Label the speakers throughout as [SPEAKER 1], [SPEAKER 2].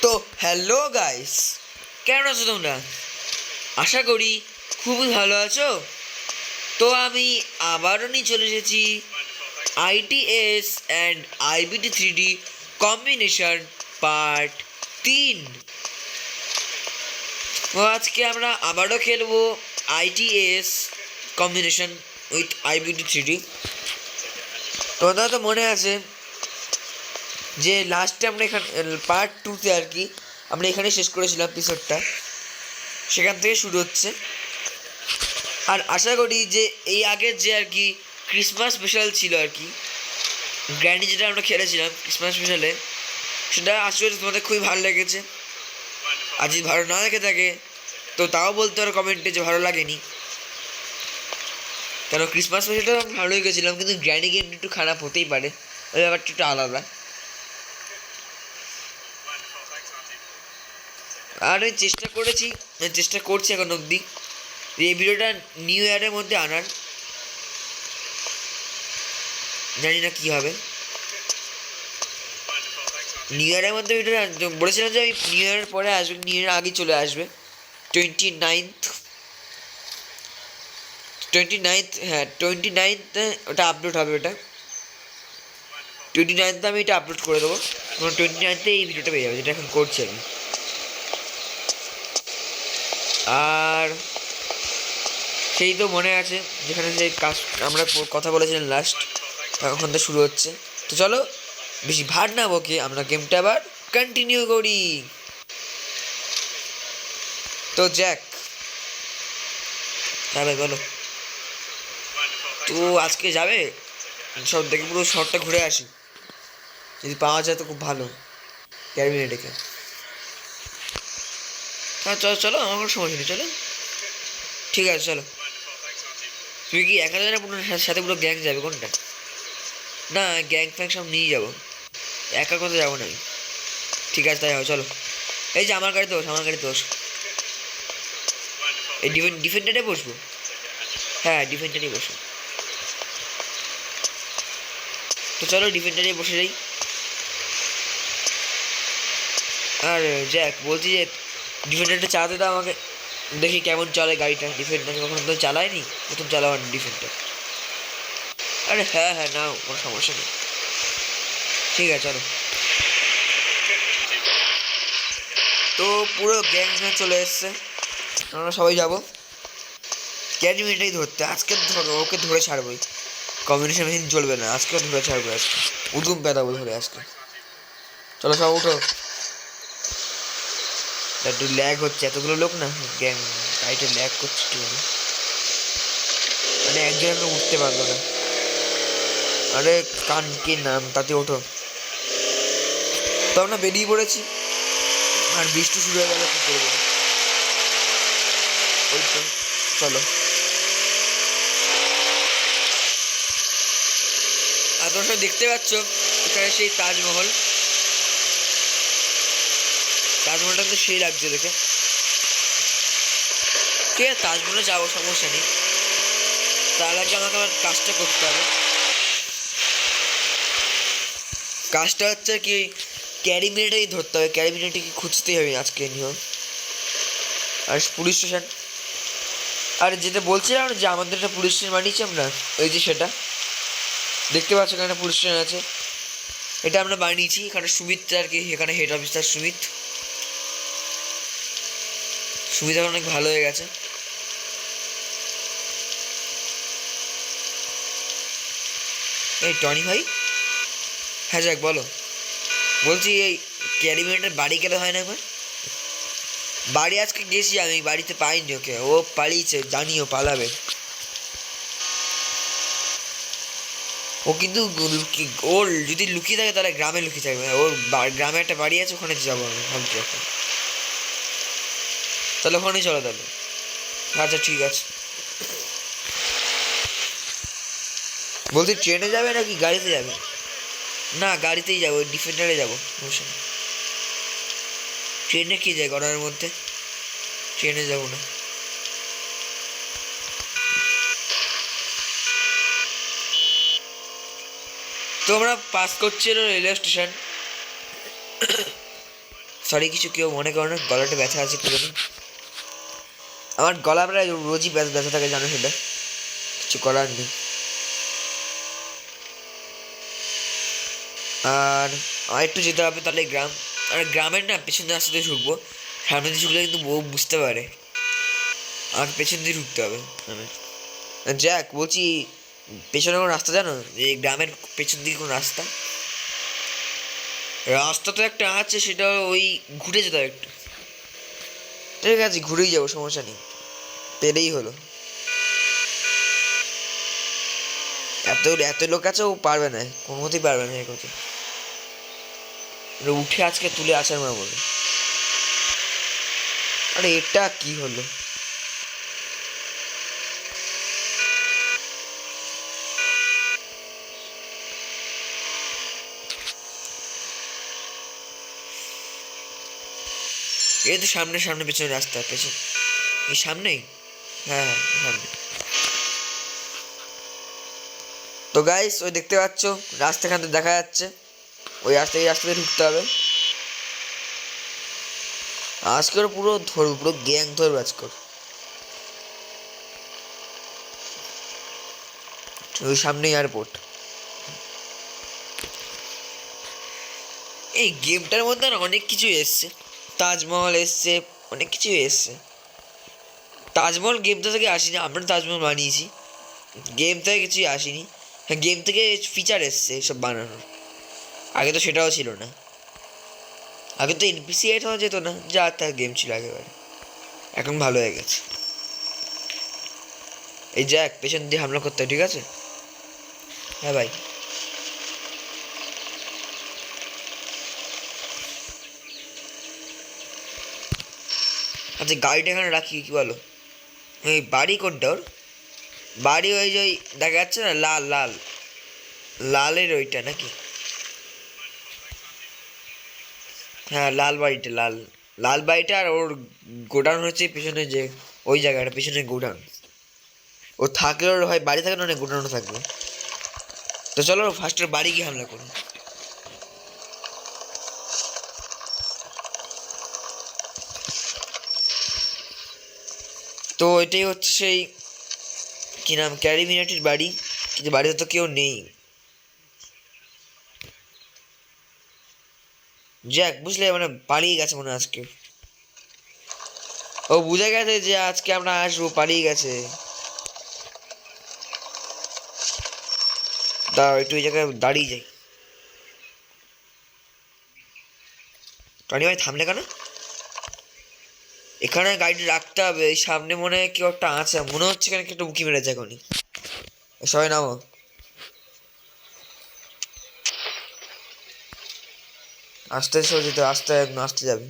[SPEAKER 1] তো hello guys, কেমন আছো তোমরা? আশা করি খুবই ভালো আছো। তো আমি আবারও নিয়ে চলে এসেছি ITS and IBT 3D combination part 3। তো আজকে আমরা আবারও খেলবো ITS combination with iBT 3D। তোমাদের তো মনে আছে যে লাস্টে আমরা এখানে পার্ট 2তে আর কি আমরা এখানে শেষ করেছিলাম এপিসোডটা, সেখান থেকে শুরু হচ্ছে। আর আশা করি যে এই আগের যে আর কি ক্রিসমাস স্পেশাল ছিল আর কি, গ্র্যান্ডি যেটা আমরা খেলেছিলাম ক্রিসমাস স্পেশালে, সেটা আশা করি তোমাদের খুবই ভালো লেগেছে। আর যদি ভালো না লেগে থাকে তো তাও বলতে পারো কমেন্টে যে ভালো লাগেনি, কেন ক্রিসমাস স্পেশালটা আমি ভালোই গেছিলাম, কিন্তু গ্র্যান্ডি গেমটা একটু খারাপ হতেই পারে, ওই ব্যাপারটা একটু আলাদা। আর আমি চেষ্টা করছি এখন অবধি এই ভিডিওটা নিউ ইয়ারের মধ্যে আনার। জানি না কী হবে। নিউ ইয়ারের মধ্যে ভিডিওটা বলেছিলাম যে আমি নিউ ইয়ারের পরে আসবে, নিউ ইয়ারের আগে চলে আসবে 29th। হ্যাঁ 29th ওটা আপলোড হবে। ওটা 29th আমি এটা আপলোড করে দেবো, 29th এই ভিডিওটা পেয়ে যাবে যেটা এখন করছি আমি। আর সেই তো মনে আছে যেখানে সেই কাজ আমরা কথা বলেছিলাম লাস্ট, ওখান থেকে শুরু হচ্ছে। তো চলো বেশি ভার না বকে আমরা গেমটা আবার কন্টিনিউ করি। তো জ্যাক, হ্যাঁ ভাই বলো। তো আজকে যাবে সব দেখে পুরো শহরটা ঘুরে আসি, যদি পাওয়া যায় তো খুব ভালো ক্যারিবিনে ডেকে। হ্যাঁ চলো চলো, আমার কোনো সমস্যা নেই, চলো ঠিক আছে চলো। তুমি কি একা যাবে না পুরো সাথে পুরো গ্যাং যাবে? কোনটা? না গ্যাং ফ্যাং সব নিয়ে যাবো, একা কথা যাবো না আমি। ঠিক আছে তাই হবে, চলো। এই যে আমার গাড়িতে বস, আমার গাড়িতে বস। এই ডিফেন্ডারে বসবো। হ্যাঁ ডিফেন্ডারে বসবো। তো চলো ডিফেন্ডারে বসে যাই। আর জ্যাক বলছি যে ডিফেন্ডারটা চালাতে দাও আমাকে, দেখি কেমন চলে গাড়িটা। ডিফেন্ডার কখনো তো চালায়নি, প্রথম চালাবার ডিফেন্ডার। আরে হ্যাঁ হ্যাঁ নাও, কোনো সমস্যা নেই। ঠিক আছে চলো। তো পুরো গ্যাং চলে এসছে, আমরা সবাই যাবো ক্যারিমিটাই ধরতে। আজকে ধরো ওকে ধরে ছাড়বোই, কম্বিনেশন মেশিন চলবে না, আজকেও ধরে ছাড়বো। আজকে উদুম পেদাবো ধরে আজকে। চলো সব উঠো। একটু ল্যাগ হচ্ছে, এতগুলো লোক না গ্যাং, গাড়িটা ল্যাগ করছে একটু, মানে একজন উঠতে পারলো না। আরে কান কি নাম, তাতে ওঠো। তো আমরা বেরিয়ে পড়েছি, আর বৃষ্টি শুরু হয়ে গেল, কি করবো। ওই তো চলো। আর তোমরা সব দেখতে পাচ্ছ এখানে সেই তাজমহল, তাজমহলটা তো সেই লাগছে দেখে। ঠিক আছে তাজমহলে যাবো, সমস্যা নেই। তার আগে আমাকে আমার কাজটা করতে হবে। কাজটা হচ্ছে কি ক্যারিমিনেটাই ধরতে হবে, ক্যারিমিনেটাকে খুঁজতেই হবে আজকে নিয়ম। আর পুলিশ স্টেশন, আর যেটা বলছিলাম যে আমাদের একটা পুলিশ স্টেশন বানিয়েছি আমরা, ওই যে সেটা দেখতে পাচ্ছ এখানে পুলিশ স্টেশন আছে, এটা আমরা বানিয়েছি। এখানে সুমিত আর কি, এখানে হেড অফিসার সুমিত এখন অনেক ভালো হয়ে গেছে। এই টনি ভাই, হ্যাঁ যাক বলো। বলছি এই ক্যারিমিনেটার বাড়ি গেলে হয় না একবার? বাড়ি আজকে গেছি আমি, বাড়িতে পাইনি ওকে, ও পালিয়েছে, জানিও পালাবে ও। কিন্তু ওর যদি লুকিয়ে থাকে তাহলে গ্রামে লুকিয়ে থাকবে, ওর গ্রামে একটা বাড়ি আছে, ওখানে যাবো আমি ভাবছি এখন। তাহলে ওখানেই চলো তাহলে। আচ্ছা ঠিক আছে। বলছি ট্রেনে যাবে নাকি গাড়িতে যাবে? না গাড়িতেই যাবো, ডিফেন্ডারে যাবো, সমস্যা নেই। ট্রেনে কে যায় গরমের মধ্যে, ট্রেনে যাবো না। তো আমরা পাস করছি রেলওয়ে স্টেশন, সরি কিছু কেউ মনে করো না, গলাটা ব্যথা আছে একটু। আমার গলা প্রায় রোজই ব্যথা থাকে, জানো সেটা, কিছু করার নেই। আর একটু যেতে হবে তাহলে গ্রাম, আর গ্রামের না পেছন দিয়ে রাস্তা দিয়ে ঢুকবো, সামনে দিয়ে ঢুকলে কিন্তু বউ বুঝতে পারে। আমাকে পেছন দিয়ে ঢুকতে হবে। জ্যাক বলছি, পেছনে কোনো রাস্তা জানো, এই গ্রামের পেছন দিকে কোনো রাস্তা? রাস্তা তো একটা আছে, সেটা ওই ঘুরে যেতে হবে একটু। ঠিক আছে ঘুরেই যাবো, সমস্যা নেই, পেলেই হলো। এত লোক আছে, ও পারবে না, কোনো মতেই পারবে না। কথা উঠে আজকে তুলে আসার মা বলে। আরে এটা কি হলো? এই তো সামনে সামনে, পেছনে রাস্তা, পেছনে এই সামনেই। হ্যাঁ হ্যাঁ সামনে। তো গাইস ওই দেখতে পাচ্ছ রাস্তাখান থেকে দেখা যাচ্ছে, ওই রাস্তায়, এই রাস্তাতে ঢুকতে হবে। আজকের পুরো ধরবো, পুরো গ্যাং ধরবো আজকের। ওই সামনে এয়ারপোর্ট। এই গেমটার মধ্যে আর অনেক কিছু এসছে, তাজমহল এসছে, অনেক কিছু এসছে। তাজমহল গেমটা থেকে আসেনি, আমরা তাজমহল বানিয়েছি, গেম থেকে কিছুই আসেনি। হ্যাঁ গেম থেকে ফিচার এসছে সব বানানোর, আগে তো সেটাও ছিল না। আগে তো এনপিসি এড হওয়া যেত না, যা তার গেম ছিল একেবারে, এখন ভালো হয়ে গেছে। এই জ্যাক পেছন দিয়ে হামলা করতে, ঠিক আছে? হ্যাঁ ভাই। আচ্ছা গাড়িটা এখানে রাখি, কি বলো? এই বাড়ি কোনটা ওর? বাড়ি ওই যে ওই দেখা যাচ্ছে না, লাল লাল, লালের ওইটা নাকি? হ্যাঁ লাল বাড়িটা, লাল লাল বাড়িটা। আর ওর গোডাউন হচ্ছে পেছনে, যে ওই জায়গাটা পেছনে গোডাউন। ও থাকলে ওর হয় বাড়ি থাকলে, না গোডাউনে থাকবে। তো চলো ফার্স্ট ওর বাড়ি গিয়ে হামলা করি। তো এটাই হচ্ছে সেই কি নাম, ক্যারিমিনাটির বাড়ি, কিন্তু বাড়িতে তো কেউ নেই। জ্যাক বুঝলে, মানে পালিয়ে গেছে মনে আজকে, ও বুঝে গেছে যে আজকে আমরা আসবো, পালিয়ে গেছে। দাঁড়াও একটু ওই জায়গায় দাঁড়িয়ে যাই। টনি ভাই থামলে কেন? এখানে গাড়িটা রাখতে হবে, এই সামনে মনে হয় কেউ একটা আছে, মনে হচ্ছে এখানে একটা উঁকি মেরেছে এখনই। সবাই নামো। আস্তে আস্তে যেতে, আস্তে আসতে যাবে।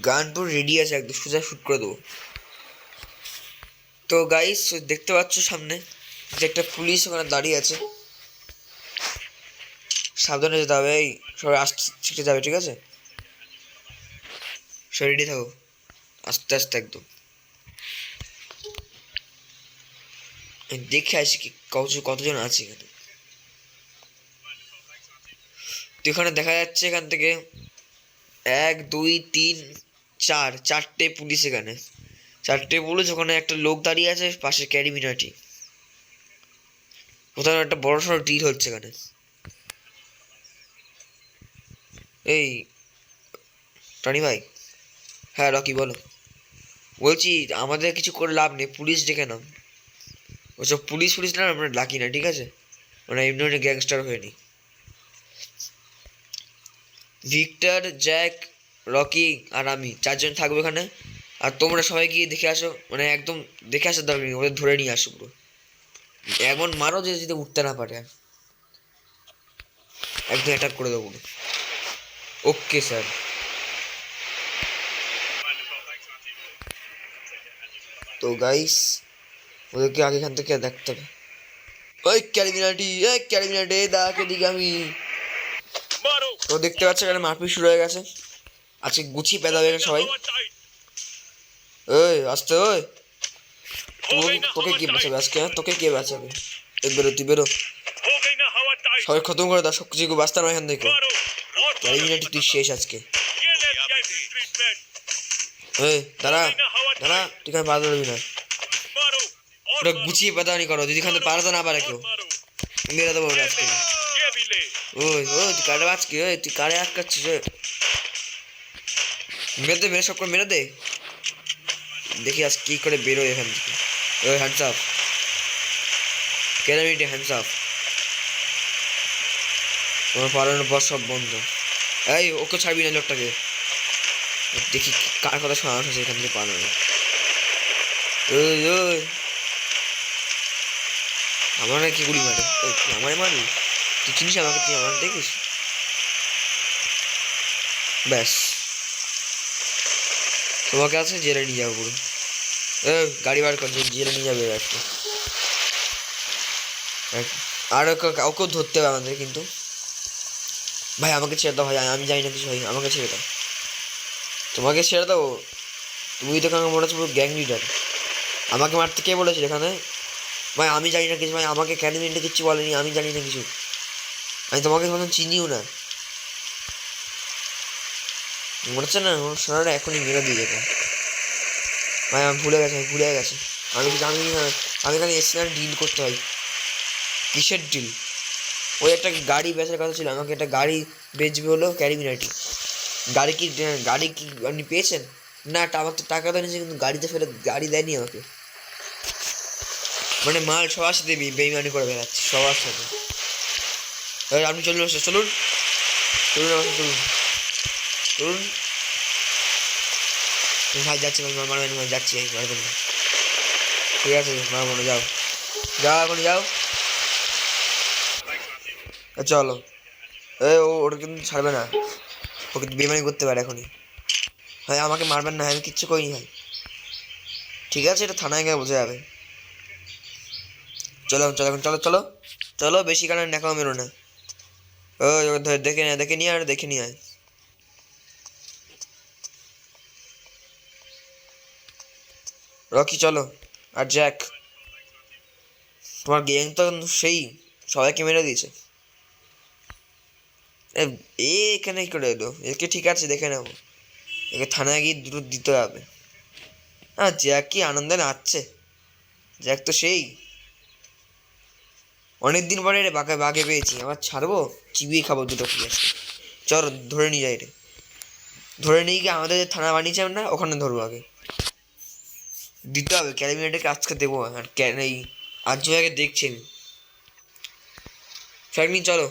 [SPEAKER 1] গান পুরো রেডি আছে, একদম সোজা শুট করে দেবো। তো গাইস দেখতে পাচ্ছ সামনে যে একটা পুলিশ ওখানে দাঁড়িয়ে আছে, সাবধানে যেতে হবে। এই সবাই আস্তে শিখে যাবে, ঠিক আছে? সবাই রেডি থাকো, আস্তে আস্তে একদম। দেখে আসি কি কতজন আছে এখানে। তো এখানে দেখা যাচ্ছে এখান থেকে 1 2 3 4 চারটে পুলিশ, এখানে চারটে পুলিশ, ওখানে একটা লোক দাঁড়িয়ে আছে পাশে ক্যারিমিনাটি। কোথাও একটা বড় সড়ো ডিল হচ্ছে এখানে। এই টনি ভাই। হ্যাঁ রকি বলো। বলছি আমাদের কিছু করে লাভ নেই, পুলিশ ডেকে নাও। ওসব পুলিশ পুলিশ না আমরা ডাকি না, ঠিক আছে? মানে এমনি অনেক গ্যাংস্টার হয়নি। ভিক্টর, জ্যাক, রকি আর আমি চারজন থাকবো এখানে। আর তোমরা সবাই গিয়ে দেখে আসো, মানে একদম দেখে আসার দরকার নেই, ওদের ধরে নিয়ে আসো পুরো, এমন মারো যে যদি উঠতে না পারে, আর একদম অ্যাটাক করে দেবো। Okay sir. তো গাইস ওদেরকে আগে এখান থেকে দেখতে হবে। ওই ক্যারিমিনাটি দাকে দিকে আমি। তো দেখতে পাচ্ছ এখানে মারপিট শুরু হয়ে গেছে, আজকে গুছিয়ে পেদাবে এখানে সবাই। ওই আসতে, ওই তোকে কে বাঁচাবে আজকে? তোকে কে বাঁচাবে? বেরো তুই, বেরো। সবাই খতম করে দাও, সব কিছু বাস্তা নয় এখান থেকে। ক্যারিমিনাটি তুই শেষ আজকে। এই দাঁড়া দাঁড়া, তুই খানে পাতা দেবি না, ওটা গুছিয়ে পাতানি করো, যদি খানে পারতো না পারে কেউ মেরে দেবো ওটা আজকে। ওই ওই তুই কারে আজকে, ওই তুই কারে আটকাচ্ছিস, মেরে দে, মেরে সব করে মেরে দে, দেখি আজ কি করে বেরোয় এখান থেকে। ওই hands up CarryMinati, hands up, তোমার পালানোর পর সব বন্ধ। এই ওকে ছাড়বি না লোকটাকে, দেখি কার কথা শোনা হচ্ছে এখান থেকে পালানো। ওই ওই আমার কি গুলি মারে, তুই আমায় মারবি, তুই চিনিস আমাকে, তুই আমার দেখিস, ব্যাস তোমাকে আছে জেলে নিয়ে যাবো পুরো। গাড়ি বার কর, জেলে নিয়ে যাবে আজকে। আর ওকেও ধরতে হবে আমাদের, কিন্তু ভাই আমাকে ছেড়ে দাও ভাই, আমি জানি না কিছু ভাই, আমাকে ছেড়ে দাও, তোমাকে ছেড়ে দাও, তুমি তো কারণ মনে হচ্ছে পুরো গ্যাং লিডার, আমাকে মারতে কে বলেছিল এখানে ভাই, আমি জানি না কিছু ভাই, আমাকে ক্যারিমিনাটি কিচ্ছু বলেনি, আমি জানি না কিছু, আমি তোমাকে তখন চিনিও না, মনে হচ্ছে না সোনাটা এখনই মেরে দিয়ে যেত ভাই, আমি ভুলে গেছি, আমি জানি না, আমি এখানে এসছিলাম ডিল করতে হয়। কিসের ডিল? ওই একটা গাড়ি বেচার কথা ছিল, আমাকে একটা গাড়ি বেচবে হলো ক্যারিমিনাটি, গাড়ি কি আপনি পেয়েছেন? না, আমার তো টাকা তো নিয়েছে, কিন্তু গাড়িতে ফেরত গাড়ি দেয়নি আমাকে, মানে মাল সবার সাথে বেইমানি করে বেড়াচ্ছি সবার সাথে। আপনি চলুন চলুন চলুন চলুন চলুন ভাই, যাচ্ছি ভাই, মারবেন ভাই, যাচ্ছি ভাই, মারবেন না, ঠিক আছে মারবো না, যাও যাও এখন যাও, চলো। ওটা কিন্তু ছাড়বে না, ওকে বেইমানি করতে পারে এখনই, ভাই আমাকে মারবেন না, আমি কিচ্ছু করিনি ভাই, ঠিক আছে এটা থানায় গিয়ে বোঝা যাবে। চলো চলো এখন, চলো চলো চলো, বেশি কারণ দেখাও মেরো না, ওই দেখে নিয়ে আর দেখে নিয়ে আয়। রকি চলো, আর জ্যাক, তোমার গ্যাং তো সেই সবাইকে মেরে দিয়েছে, এখানে কি করে এলো, একে ঠিক আছে দেখে নেবো, একে থানায় গিয়ে দ্রুত দিতে হবে। হ্যাঁ জ্যাক কি আনন্দে নাচছে, জ্যাক তো সেই অনেকদিন পরে রে বাঘে পেয়েছি, আবার ছাড়বো, চিবিয়ে খাবো দুটো কি আছে, চল ধরে নিয়ে যাই রে, ধরে নিয়ে গিয়ে আমাদের থানা বানিয়েছিলাম না, ওখানে ধরবো, আগে দিতে হবে ক্যারিমিনাটিকে আজকে দেবো, আর এই আজ ভাইকে দেখছেন, ফ্র্যাঙ্কলিন চলো,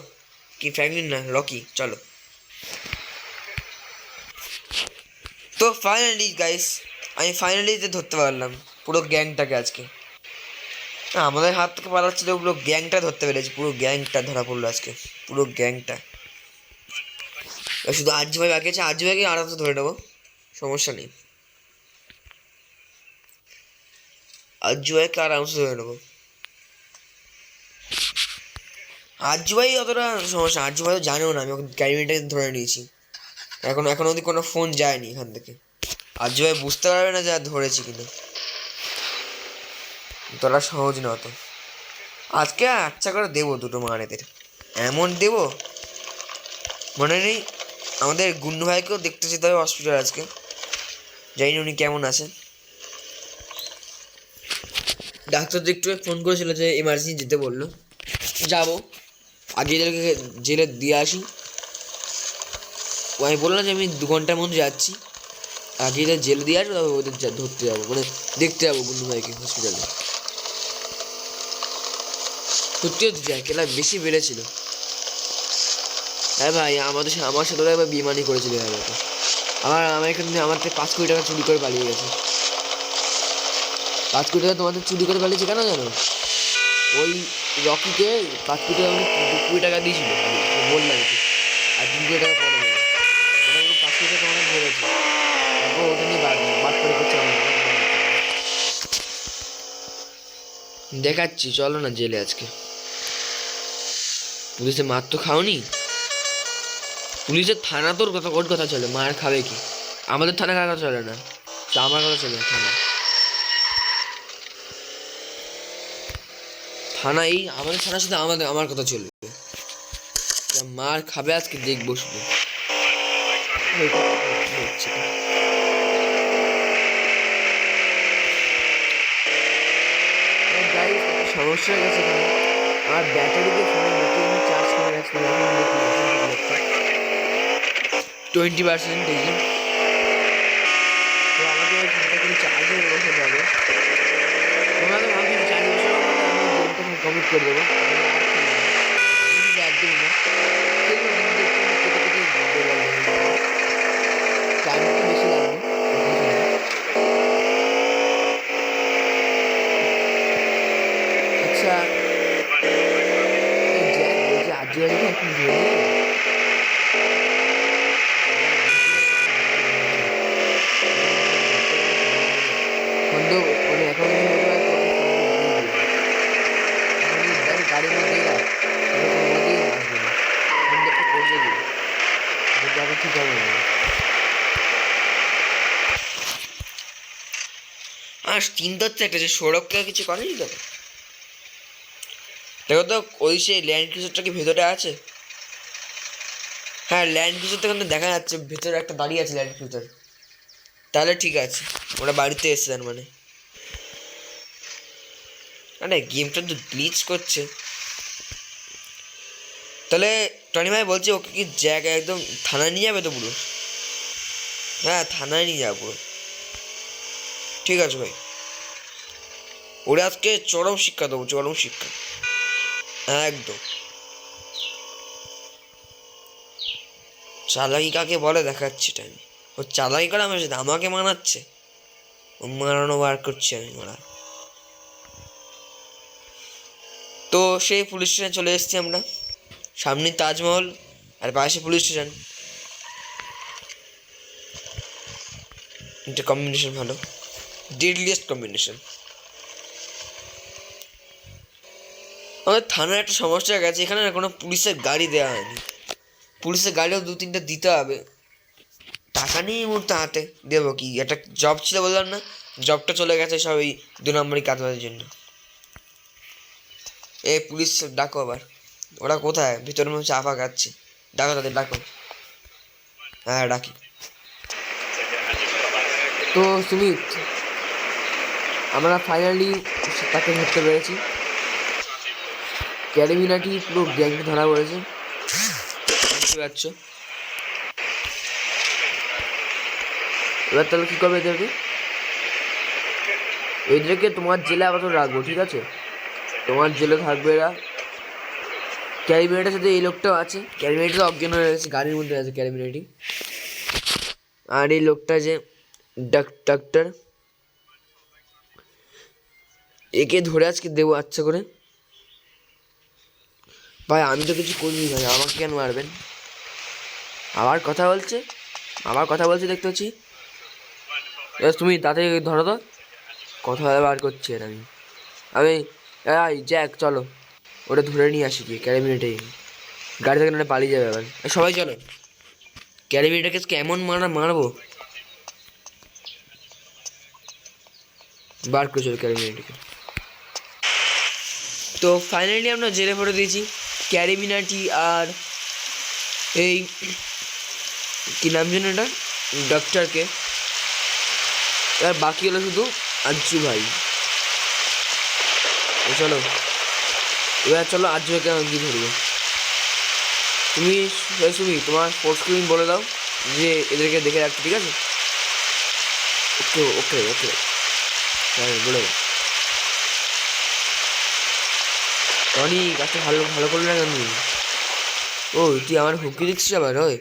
[SPEAKER 1] কি ফ্র্যাঙ্কলিন না রকি চলো। তো ফাইনালি গাইস, আমি ফাইনালি ধরতে পারলাম পুরো গ্যাংটাকে আজকে, আমাদের হাত থেকে পালাচ্ছিল পুরো গ্যাংটা ধরতে পেরেছি, পুরো গ্যাংটা ধরা পড়লো আজকে, পুরো গ্যাংটা, শুধু আজ ভাই বাকি আছে, আজ ভাইকে আরামসে ধরে নেবো, সমস্যা নেই, আজ ভাইকে আরামসে ধরে নেবো, আজ ভাই অতটা সমস্যা, আজ ভাই জানেও না আমি ওকে ক্যারিমিনাটিকে ধরে নিয়েছি, এখন অবধি কোনো ফোন যায়নি এখান থেকে, আজ ভাই বুঝতে পারবে না যে ধরেছি কিনা, তোরা সহজ না অত, আজকে আচ্ছা করে দেবো দুটো মানেদের, এমন দেবো মনে নেই, আমাদের গুন্ডু ভাইকেও দেখতে যেতে হবে হসপিটাল আজকে, জানি না উনি কেমন আছেন, ডাক্তার তো একটু ফোন করেছিল যে এমার্জেন্সি যেতে বললো, যাবো আগে জেলে দিয়ে আসি, আমি বললাম যে আমি 2 ঘন্টার মধ্যে যাচ্ছি, আগে জেলে দিয়ে আসবো, তবে ওদের ধরতে যাবো, মানে দেখতে যাবো গুন্ডু ভাইকে হসপিটালে, সত্যি হচ্ছে যায় কেলা বেশি বেড়েছিল, হ্যাঁ ভাই আমার সাথে একবার বেইমানি করেছিল আমাকে, আমার এখানে আমার থেকে 5 কোটি টাকা চুরি করে পালিয়ে গেছে, 5 কোটি টাকা তোমাদের চুরি করে পালিয়েছে কেন জানো, ওই রকিকে 5 কোটি টাকা 2 কোটি টাকা দিয়েছিল বললাম কি, আর 3 কোটি টাকা পরে দেবে, ওরা 5 কোটি টাকা তোমাদের ধরেছে, তারপর ওটা নিয়ে বাদ করে করছে, দেখাচ্ছি চলো না জেলে আজকে, পুলিশে মার তো খাওনি, পুলিশের থানা তোর ওর কথা চলে, মার খাবে কি, আমাদের থানা কার কথা চলে না, আমার কথা চলে থানা এই আমাদের থানার সাথে আমার কথা চলবে, মার খাবে আজকে, দেখবো শুধু। সমস্যা হয়ে গেছে এখানে, আমার ব্যাটারিতে ফোনে আমি চার্জ করে রাখছিলাম, 20%। তো আমাদের ফোনটা কিন্তু চার্জে বসে যাবে। তোমরা তো ভাবছি 4 বছর মধ্যে আমি গেমটা কমপ্লিট করে দেবো, একদম না। টাইম একটু বেশি লাগবে। আচ্ছা আজকে এখন ধরে বন্ধু মানে এখন গাড়ির মধ্যেই না মধ্যেই আসবে না, ফোনটা করতে দিবে কিন্তু আমি ঠিক হবে না। আর চিন্তা হচ্ছে একটা যে সৌরভকে কিছু করেনি তো, দেখো তো ওই সে ল্যান্ড ক্রুজারটা কি ভেতরে আছে? হ্যাঁ ল্যান্ড ক্রুজার তো কিন্তু দেখা যাচ্ছে ভেতরে একটা দাঁড়িয়ে আছে ল্যান্ড ক্রুজার, তাহলে ঠিক আছে ওরা বাড়িতে এসছে তার মানে। মানে গেমটা তো গ্লিচ করছে। তাহলে টনি ভাই বলছি ওকে কি জায়গায় একদম থানায় নিয়ে যাবে তো পুরো? হ্যাঁ থানায় নিয়ে যাবো পুরো, ঠিক আছে ভাই। ওরা আজকে চরম শিক্ষা দেবো, চরম শিক্ষা একদম। চালাকি কাকে বলে দেখাচ্ছি টাইম, ও চালাকি করে আমার সাথে আমাকে মানাচ্ছে, ও মারানো বার করছে আমি মারা। তো সেই পুলিশ স্টেশনে চলে এসেছি আমরা, সামনে তাজমহল আর পাশে পুলিশ স্টেশন, এটা কম্বিনেশন ভালো, ডেডলিয়েস্ট কম্বিনেশন। আমাদের থানার একটা সমস্যা গেছে, এখানে না কোনো পুলিশের গাড়ি দেওয়া হয়নি, পুলিশের গাড়িও 2-3টা দিতে হবে, টাকা নেই এই মুহূর্তে হাতে, দেবো কি? একটা জব ছিল বললাম না, জবটা চলে গেছে সব এই 2 নম্বরই কাজবাজের জন্য। এ পুলিশ ডাকো আবার, ওরা কোথায়? ভিতরে মনে হচ্ছে আফা খাচ্ছে, ডাকো তাদের ডাকো। হ্যাঁ ডাকি। তো সুমিত আমরা ফাইনালি তাকে ধরতে পেরেছি, ক্যারিমিনাটি পুরো গ্যাংকে ধরা পড়েছে, বুঝতে পারছো? এবার তাহলে কী করবে এদেরকে? এদেরকে তোমার জেলে আপাতত রাখবো, ঠিক আছে? তোমার জেলে থাকবে এরা। ক্যারিমিনাটির সাথে এই লোকটাও আছে, ক্যারিমিনাটি অজ্ঞান হয়ে গেছে, গাড়ির মধ্যে আছে ক্যারিমিনাটি। আর এই লোকটা যে ডাক্তার, একে ধরে আজকে দেবো আচ্ছা করে। ভাই আমি তো কিছু করিনি ভাই, আমাকে কেন মারবেন? আবার কথা বলছে, আবার কথা বলছে দেখতে পাচ্ছি। তুমি তাড়াতাড়ি ধরো তো, কথা বার করছি আর আমি এই জ্যাক চলো ওটা ধরে নিয়ে আসি, গিয়ে ক্যারিমিনেটে গাড়ি থেকে না পালিয়ে যাবে আবার। সবাই চলো ক্যারিমিনেটাকে কেমন মারবো, বার করে চলো ক্যারিমিনেটাকে। তো ফাইনালি আমরা জেলে ভরে দিয়েছি ক্যারিমিনাটি আর এই কী নাম জানো এটা ডক্টরকে। এবার বাকি হলো শুধু আজ্জু ভাই। চলো এবার চলো আজ্জু ভাইকে আমি গিয়ে ধরবো। তুমি তোমার ফোর্স স্ক্রিন বলে দাও যে এদেরকে দেখে রাখতে, ঠিক আছে? ওকে ওকে ওকে হ্যাঁ বলে দাও। টনি কাজটা ভালো ভালো করলে না কেন? ও তুই আমার হুমকি দিচ্ছিস আবার? ওই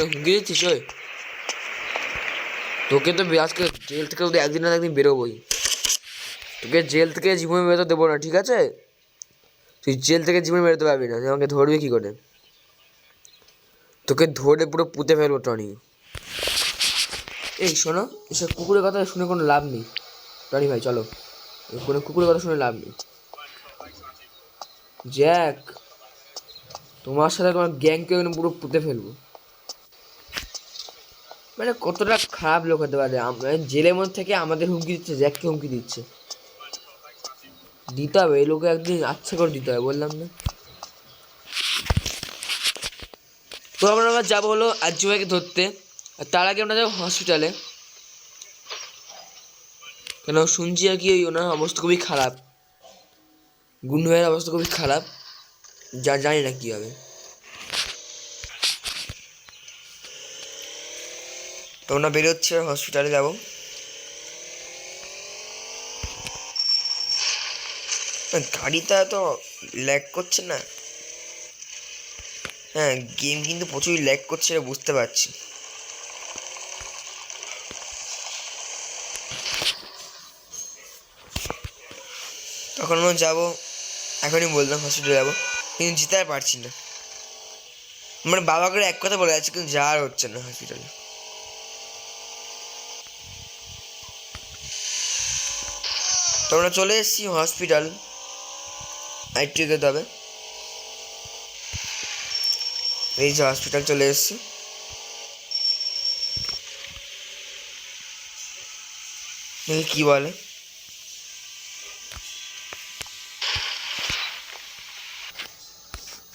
[SPEAKER 1] হুমকি দিচ্ছিস? ওই তোকে তো আজকে জেল থেকে যদি একদিন না একদিন বেরোবোই, তোকে জেল থেকে জীবনে বেরোতে দেবো না, ঠিক আছে? তুই জেল থেকে জীবনে বেরোতে পারবি না, তুই আমাকে ধরবি কী করে? তোকে ধরে পুরো পুঁতে ফেলবো টনি। এই শোনো, এসব কুকুরের কথা শুনে কোনো লাভ নেই টনি ভাই, চলো কোনো কুকুরের কথা শুনে লাভ নেই। জ্যাক তোমার সাথে তোমার গ্যাংকে পুরো পুঁতে ফেলবো। মানে কতটা খারাপ লোক হতে পারে, জেলের মধ্যে থেকে আমাদের হুমকি দিচ্ছে, জ্যাককে হুমকি দিচ্ছে। দিতে হবে এই লোকে একদিন আচ্ছা করে দিতে হবে, বললাম না? তো আমরা যাবো হলো আরজু ভাইকে ধরতে, আর তার আগে আমরা যাবো হসপিটালে, কেন শুনছি আর কি ওনার অবস্থা খুবই খারাপ, গুন্ডু ভাইয়ের অবস্থা খুবই খারাপ, যা জানি না কী হবে। তো আমরা বেরোচ্ছে, হসপিটালে যাবো। গাড়িটা তো ল্যাগ করছে না, হ্যাঁ গেম কিন্তু প্রচুর ল্যাগ করছে বুঝতে পারছি। তখন আমরা যাবো, এখনই বললাম হসপিটালে যাবো, কিন্তু যেতে আর পারছি না। আমার বাবাকে এক কথা বলে যাচ্ছে কিন্তু যাওয়ার হচ্ছে না হসপিটালে। তো আমরা চলে এসেছি হসপিটাল, আইটি যেতে হবে। এই যে হসপিটাল চলে এসেছি। কি বলে,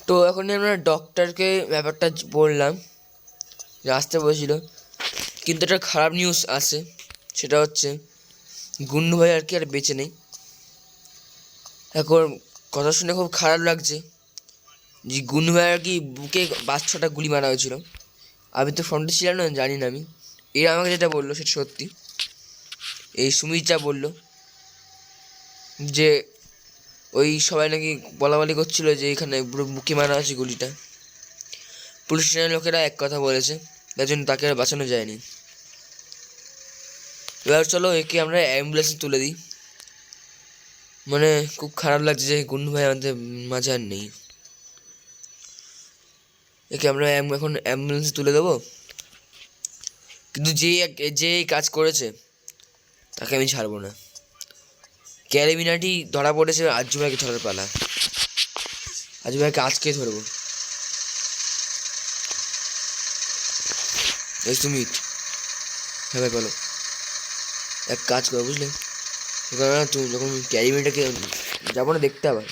[SPEAKER 1] তো এখন আমরা ডক্টরকে ব্যাপারটা বললাম যে আসতে বলেছিল, কিন্তু একটা খারাপ নিউজ আছে, সেটা হচ্ছে গুন্ডু ভাই আর কি আর বেঁচে নেই। এখন কথা শুনে খুব খারাপ লাগছে যে গুন্ডু ভাই আর কি বুকে 5-6টা গুলি মারা হয়েছিল। আমি তো ফ্রন্টে ছিলাম না, জানি না আমি। এরা আমাকে যেটা বললো সেটা সত্যি, এই সুমিত যা বললো যে ওই সবাই নাকি বলাবলি করছিল যে এখানে পুরো বুকে মারা আছে গুলিটা। পুলিশ স্টেশনের লোকেরা এক কথা বলেছে, তার জন্য তাকে আর বাঁচানো যায়নি। এবার চলো একে আমরা অ্যাম্বুলেন্সে তুলে দিই। মানে খুব খারাপ লাগছে যে গুন্ডু ভাই আমাদের মাঝে আর নেই। একে আমরা এখন অ্যাম্বুলেন্সে তুলে দেবো, কিন্তু যে এই কাজ করেছে তাকে আমি ছাড়বো না। ক্যারিমিনাটি ধরা পড়েছে, আরজু ভাইকে ধরার পালা। আরজু ভাইকে আজকে ধরবো। এই সুমিত, হ্যাঁ ভাই বলো। এক কাজ করো বুঝলে, তুমি যখন ক্যারিমিনাটাকে যাবো না দেখতে আবার,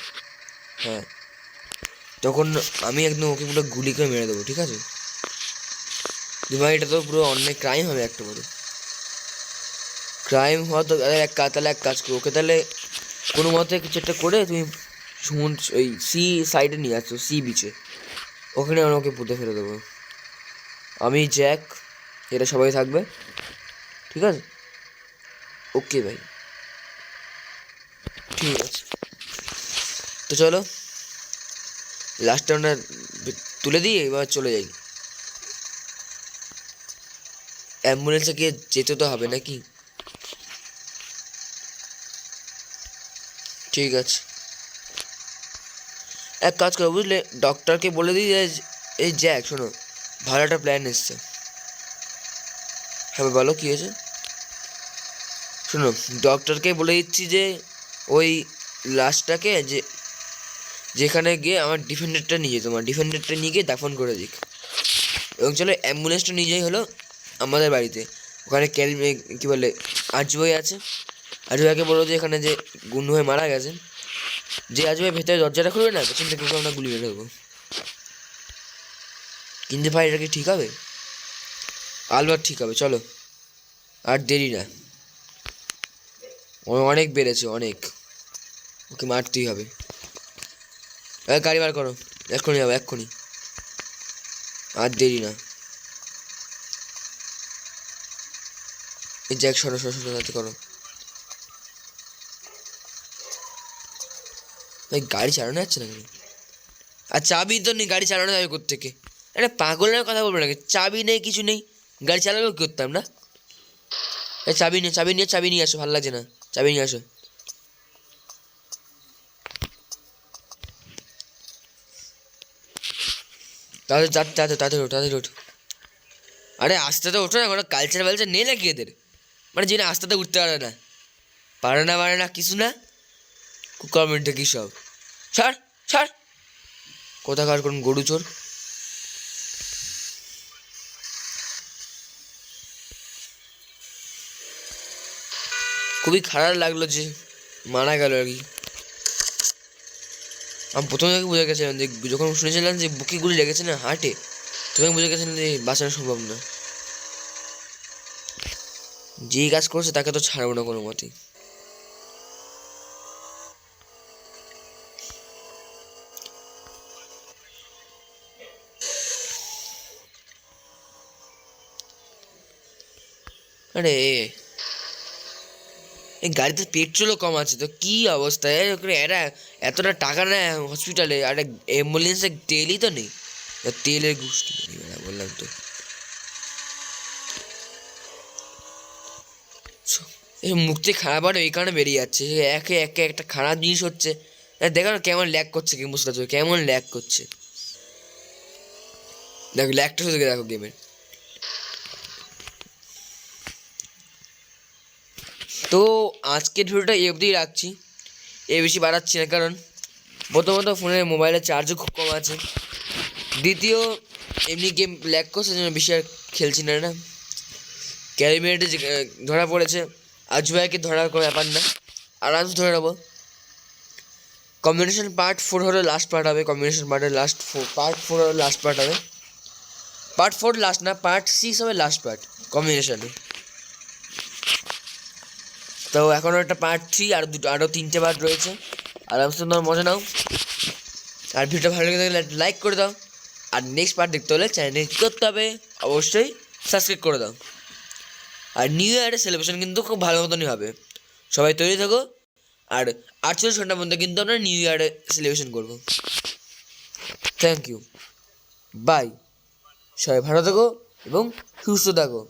[SPEAKER 1] হ্যাঁ তখন আমি একদম ওকে পুরো গুলি করে মেরে দেবো, ঠিক আছে? ভাই এটা তো পুরো অনেক ক্রাইম হবে, একটা বড় ক্রাইম হওয়া তো। তাহলে এক কাজ করো, ওকে তাহলে কোনো মতে কিছু একটা করে তুমি ওই সি সাইডে নিয়ে আসছো, সি বিচে, ওখানে আমি ওকে পুঁতে ফেলে দেবো। আমি জ্যাক, এরা সবাই থাকবে, ঠিক আছে? ওকে ভাই, ঠিক আছে। তো চলো লাস্টে আমরা তুলে দিয়ে এবার চলে যাই। অ্যাম্বুলেন্সে গিয়ে যেতে তো হবে নাকি? ঠিক আছে, এক কাজ করো বুঝলে, ডক্টরকে বলে দিই যে এই জ্যাক শোনো, ভালো একটা প্ল্যান এসছে। হ্যাঁ বলো কী হয়েছে? শোনো, ডক্টরকে বলে দিচ্ছি যে ওই লাশটাকে যেখানে গিয়ে আমার ডিফেন্ডারটা নিয়ে যেত, আমার ডিফেন্ডারটা নিয়ে গিয়ে দাফন করে দিক। এবং চলো অ্যাম্বুলেন্সটা নিয়ে যাই হলো আমাদের বাড়িতে, ওখানে কী বলে আরজু ভাই আছে। আরজু ভাইকে বলো যে এখানে যে গুন্ডু হয়ে মারা গেছে, যে আরজু ভাই ভেতরে দরজাটা খুলবে না, পেছন থেকে আমরা গুলি মেরে দেবো। কিন্তু ভাই এটা কি ঠিক হবে? আলবাত ঠিক হবে, চলো আর দেরি না, অনেক বেড়েছে অনেক, ওকে মারতেই হবে। গাড়ি বার করো, এক্ষুনি যাবো এক্ষুনি, আর দেরি না। এই জ্যাক সরো তাতে করো ভাই, গাড়ি চালানো যাচ্ছে না কেন? আর চাবি তো নেই, গাড়ি চালানো যাবে কোত্থেকে? একটা পাগলের কথা বলবো নাকি? চাবি নেই, কিছু নেই, গাড়ি চালাবেও কি করতাম না? চাবি নিয়ে আসো, ভালো লাগছে না, চাবি নিয়ে আসো। তাড়াতাড়ি ওঠো। আরে আস্তে তো ওঠো না, কোনো কালচার নেই নাকি এদের? মানে যে না আস্তে উঠতে পারে না কিছু না, কুকরমেন্টে কি সব, ছাড় কোথাকার কোন গরু চোর। খুবই খারাপ লাগলো যে মারা গেল আর কি। আমি প্রথমে বুঝে গেছিলাম যে যখন শুনেছিলাম যে বুকে গুলি লেগেছে না হার্টে, তুমি বুঝে গেছেন যে বাঁচানো সম্ভব না। যেই কাজ করছে তাকে তো ছাড়বো না কোনো মতেই। আরে এই গাড়িতে পেট্রোলও কম আছে তো কি অবস্থা! এরা এতটা টাকা নেয় হসপিটালে, আর অ্যাম্বুলেন্সে তেলই তো নেই। তেলের গোষ্ঠী বললাম তো। এই মুখ থেকে খারাপ আর এই কারণে বেরিয়ে যাচ্ছে, একে একে একটা খারাপ জিনিস হচ্ছে। দেখো না কেমন ল্যাগ করছে, গেম বুঝতে পারছো কেমন ল্যাগ করছে। দেখো ল্যাগটা শুধু দেখো গেমের। তো আজকের ভিডিওটা এই অবধিই রাখছি, এর বেশি বাড়াচ্ছি না, কারণ প্রথমত ফোনের মোবাইলের চার্জও খুব কম আছে, দ্বিতীয় এমনি গেম ল্যাগ করছে জন্য বেশি আর খেলছি না। না ক্যারিমিনেটে ধরা পড়েছে, আজ ভাইকে ধরার কোনো ব্যাপার না, আরামসে ধরে নেবো। কম্বিনেশন পার্ট 4 হলো লাস্ট পার্ট হবে, কম্বিনেশন পার্টের পার্ট 4 হলো লাস্ট পার্ট হবে, পার্ট 4 লাস্ট না, পার্ট 6 হবে লাস্ট পার্ট কম্বিনেশনে। তো এখনও একটা পার্ট 3 আর আরও 3টে পার্ট রয়েছে, আরামসে তোমার মজা নাও। আর ভিডিওটা ভালো লেগে থাকলে লাইক করে দাও, আর নেক্সট পার্ট দেখতে হলে চ্যানেলে কী করতে হবে, অবশ্যই সাবস্ক্রাইব করে দাও। আর নিউ ইয়ারের সেলিব্রেশন কিন্তু খুব ভালো মতনই হবে, সবাই তৈরি থাকো। আর 48 ঘন্টার মধ্যে কিন্তু আমরা নিউ ইয়ারে সেলিব্রেশন করবো। থ্যাংক ইউ, বাই, সবাই ভালো থাকো এবং সুস্থ থাকো।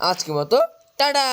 [SPEAKER 1] আজকের মতো টাটা।